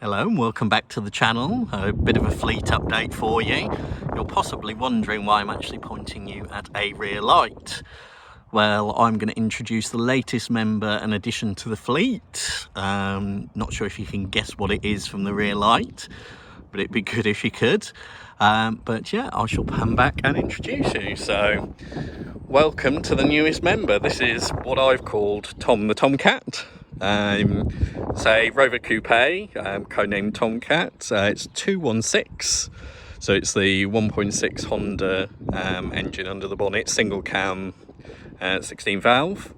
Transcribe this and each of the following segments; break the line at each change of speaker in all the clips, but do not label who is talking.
Hello and welcome back to the channel. A bit of a fleet update for you. You're possibly wondering why I'm actually pointing you at a rear light. Well, I'm going to introduce the latest member and addition to the fleet. Not sure if you can guess what it is from the rear light, but it'd be good if you could. But yeah, I shall pan back and introduce you. So, welcome to the newest member. This is what I've called Tom the Tomcat. It's a Rover Coupe, codenamed Tomcat. It's 216, so it's the 1.6 Honda engine under the bonnet, single cam, 16 valve.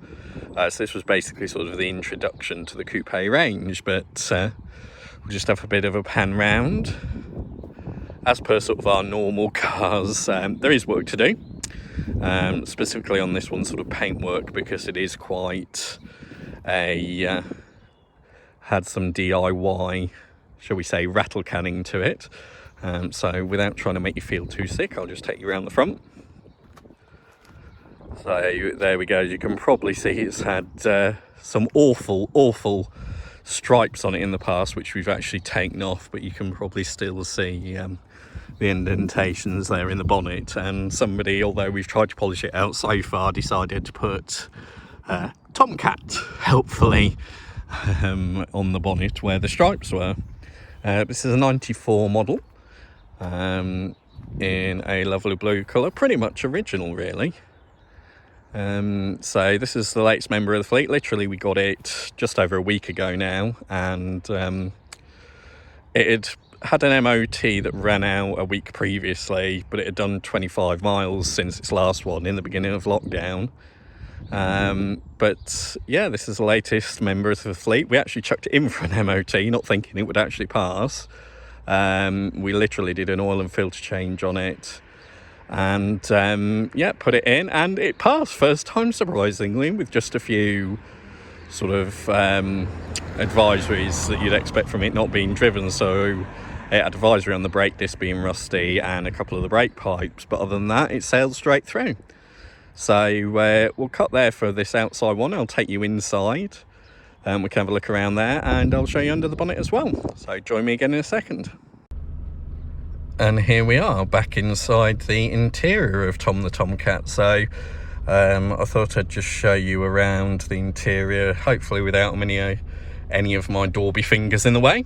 So this was basically sort of the introduction to the coupe range, but we'll just have a bit of a pan round. As per sort of our normal cars, there is work to do, specifically on this one, sort of paintwork, because it is quite had some DIY, shall we say, rattle canning to it. So without trying to make you feel too sick, I'll just take you around the front. So there we go. You can probably see it's had some awful stripes on it in the past, which we've actually taken off, but you can probably still see the indentations there in the bonnet. And somebody, although we've tried to polish it out so far, decided to put Tomcat, helpfully, on the bonnet where the stripes were. This is a 94 model, in a lovely blue colour, pretty much original really. So this is the latest member of the fleet. Literally we got it just over a week ago now, and it had an MOT that ran out a week previously, but it had done 25 miles since its last one in the beginning of lockdown. But yeah, this is the latest member of the fleet. We actually chucked it in for an MOT, not thinking it would actually pass. We literally did an oil and filter change on it, and yeah, put it in, and it passed first time, surprisingly, with just a few sort of advisories that you'd expect from it not being driven. So it had advisory on the brake disc being rusty and a couple of the brake pipes, but other than that, it sailed straight through. So we'll cut there for this outside one. I'll take you inside, we can have a look around there, and I'll show you under the bonnet as well. So join me again in a second. And here we are back inside the interior of Tom the Tomcat. So I thought I'd just show you around the interior, hopefully without any of my Dorby fingers in the way.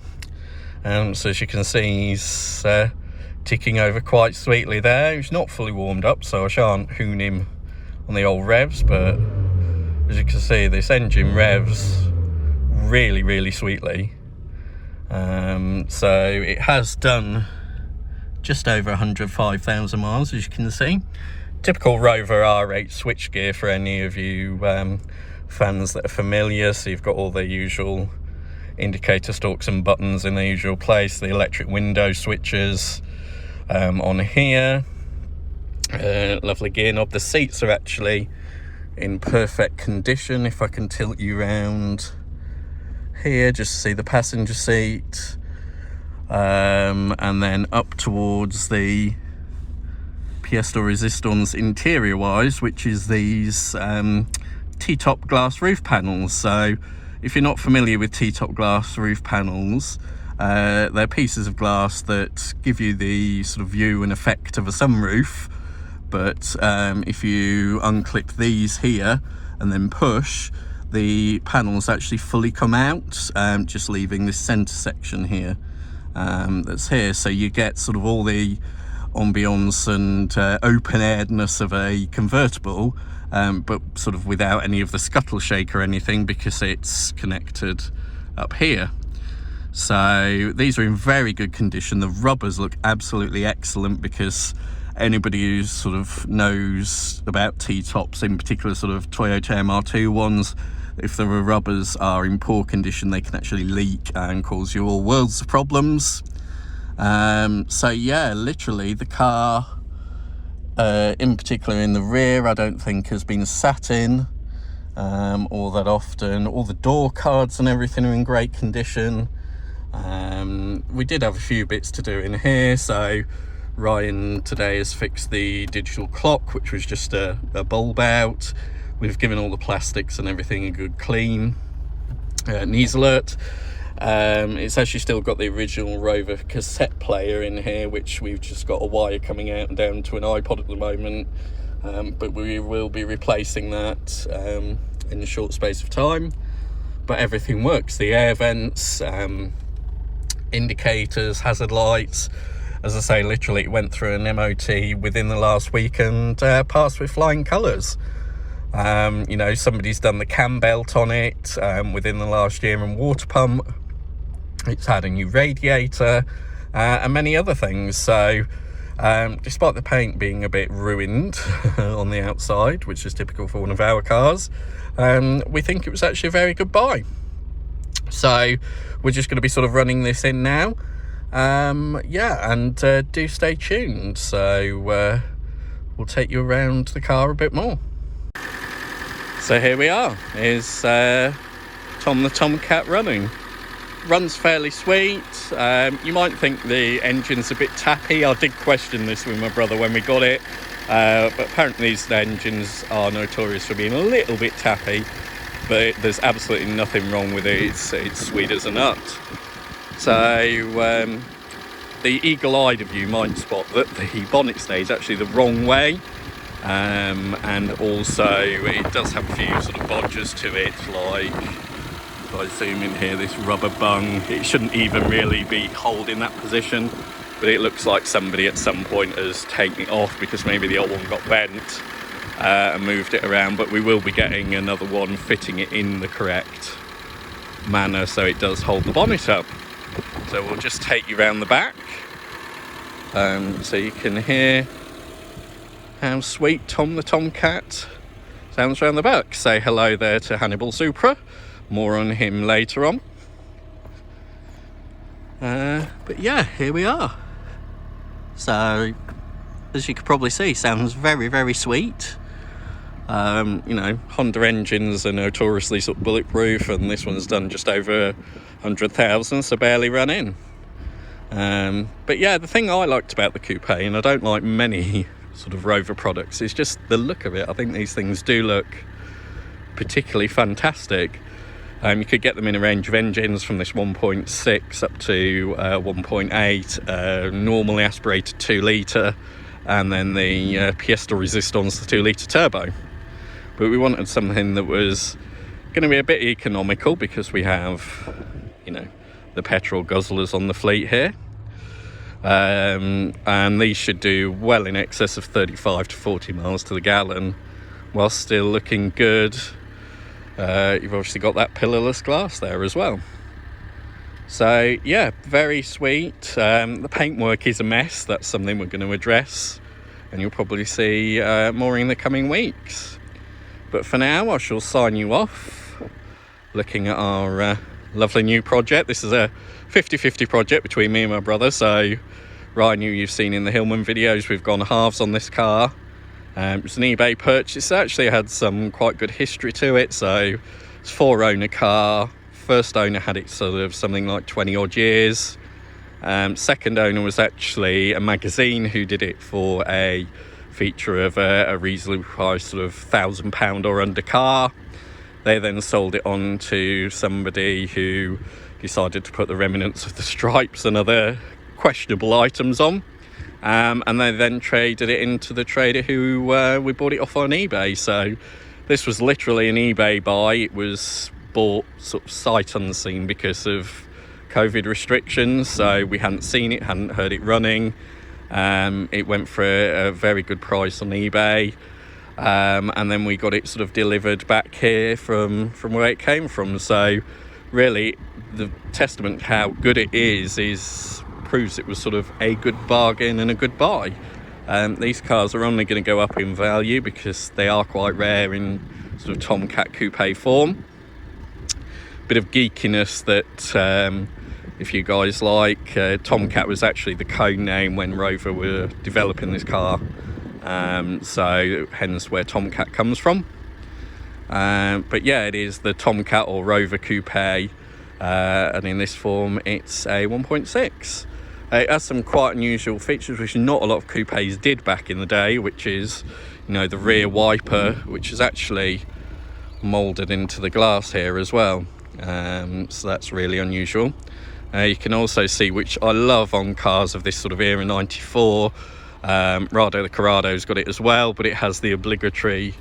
So as you can see, he's ticking over quite sweetly there. He's not fully warmed up, so I shan't hoon him on the old revs, but as you can see, this engine revs really sweetly. So it has done just over 105,000 miles, as you can see. Typical Rover R8 switchgear for any of you fans that are familiar. So you've got all the usual indicator stalks and buttons in the usual place, the electric window switches on here. Lovely gear knob. The seats are actually in perfect condition. If I can tilt you around here, just to see the passenger seat, and then up towards the pièce de résistance interior wise, which is these T-top glass roof panels. So if you're not familiar with T-top glass roof panels, they're pieces of glass that give you the sort of view and effect of a sunroof. But if you unclip these here and then push, the panels actually fully come out, just leaving this center section here that's here. So you get sort of all the ambience and open-airedness of a convertible, but sort of without any of the scuttle shake or anything, because it's connected up here. So these are in very good condition. The rubbers look absolutely excellent, because anybody who sort of knows about T-tops, in particular sort of Toyota MR2 ones, if the rubbers are in poor condition, they can actually leak and cause you all worlds of problems. So yeah, literally the car, in particular in the rear, I don't think has been sat in all that often. All the door cards and everything are in great condition. We did have a few bits to do in here. So Ryan today has fixed the digital clock, which was just a bulb out. We've given all the plastics and everything a good clean, needs alert. It's actually still got the original Rover cassette player in here, which we've just got a wire coming out and down to an iPod at the moment, but we will be replacing that in a short space of time. But everything works, the air vents, indicators, hazard lights. As I say, literally it went through an MOT within the last week and passed with flying colours. You know, somebody's done the cam belt on it within the last year, and water pump. It's had a new radiator and many other things. So despite the paint being a bit ruined on the outside, which is typical for one of our cars, we think it was actually a very good buy. So we're just going to be sort of running this in now. Yeah, and do stay tuned. So we'll take you around the car a bit more. So here we are. Here's Tom the Tomcat running. Runs fairly sweet. You might think the engine's a bit tappy. I did question this with my brother when we got it, but apparently these engines are notorious for being a little bit tappy, but there's absolutely nothing wrong with it. It's sweet as a nut. So the eagle-eyed of you might spot that the bonnet stays actually the wrong way, and also it does have a few sort of bodges to it, like if I zoom in here, this rubber bung, it shouldn't even really be holding that position, but it looks like somebody at some point has taken it off because maybe the old one got bent and moved it around. But we will be getting another one fitting it in the correct manner so it does hold the bonnet up. So we'll just take you around the back so you can hear how sweet Tom the Tomcat sounds around the back. Say hello there to Hannibal Supra. More on him later on. But yeah, here we are. So, as you can probably see, sounds very, very sweet. You know, Honda engines are notoriously sort of bulletproof, and this one's done just over 100,000, so barely run in. But yeah, the thing I liked about the coupe, and I don't like many sort of Rover products, is just the look of it. I think these things do look particularly fantastic. You could get them in a range of engines from this 1.6 up to 1.8, normally aspirated 2 litre, and then the pièce de résistance, the 2 litre turbo. But we wanted something that was going to be a bit economical because we have, you know, the petrol guzzlers on the fleet here. And these should do well in excess of 35 to 40 miles to the gallon while still looking good. You've obviously got that pillarless glass there as well. So yeah, very sweet. The paintwork is a mess. That's something we're going to address, and you'll probably see more in the coming weeks. But for now, I shall sign you off looking at our lovely new project. This is a 50-50 project between me and my brother. So Ryan, you've seen in the Hillman videos, we've gone halves on this car. It's an eBay purchase. It actually had some quite good history to it. So it's a 4-owner car. First owner had it sort of something like 20 odd years. Second owner was actually a magazine who did it for a feature of a reasonably priced sort of £1,000 or under car. They then sold it on to somebody who decided to put the remnants of the stripes and other questionable items on. And they then traded it into the trader who we bought it off on eBay. So this was literally an eBay buy. It was bought sort of sight unseen because of COVID restrictions. So we hadn't seen it, hadn't heard it running. It went for a very good price on eBay. And then we got it sort of delivered back here from where it came from. So really the testament to how good it is proves it was sort of a good bargain and a good buy. These cars are only going to go up in value because they are quite rare in sort of Tomcat coupe form. Bit of geekiness that if you guys like, Tomcat was actually the code name when Rover were developing this car, so hence where Tomcat comes from. But yeah, it is the Tomcat or Rover coupe, and in this form it's a 1.6. It has some quite unusual features which not a lot of coupes did back in the day, which is, you know, the rear wiper, which is actually moulded into the glass here as well. so that's really unusual. You can also see, which I love on cars of this sort of era, 94, Rado the Corrado's got it as well, but it has the obligatory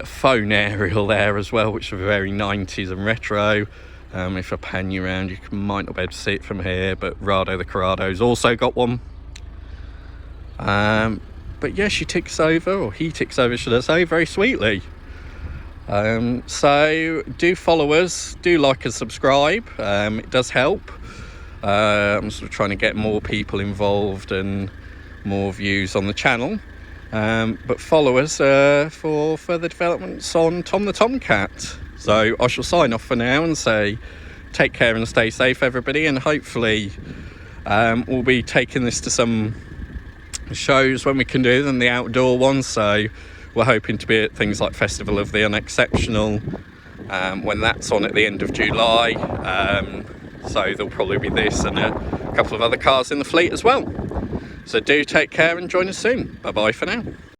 phone aerial there as well, which are very 90s and retro. If I pan you around, you might not be able to see it from here, but Rado the Corrado's also got one. But yeah, she ticks over, or he ticks over, should I say, very sweetly. So do follow us, do like and subscribe, it does help. I'm sort of trying to get more people involved and more views on the channel, but follow us for further developments on Tom the Tomcat. So I shall sign off for now and say take care and stay safe, everybody, and hopefully we'll be taking this to some shows when we can do them, the outdoor ones. So we're hoping to be at things like Festival of the Unexceptional when that's on at the end of July. So there'll probably be this and a couple of other cars in the fleet as well. So do take care and join us soon. Bye bye for now.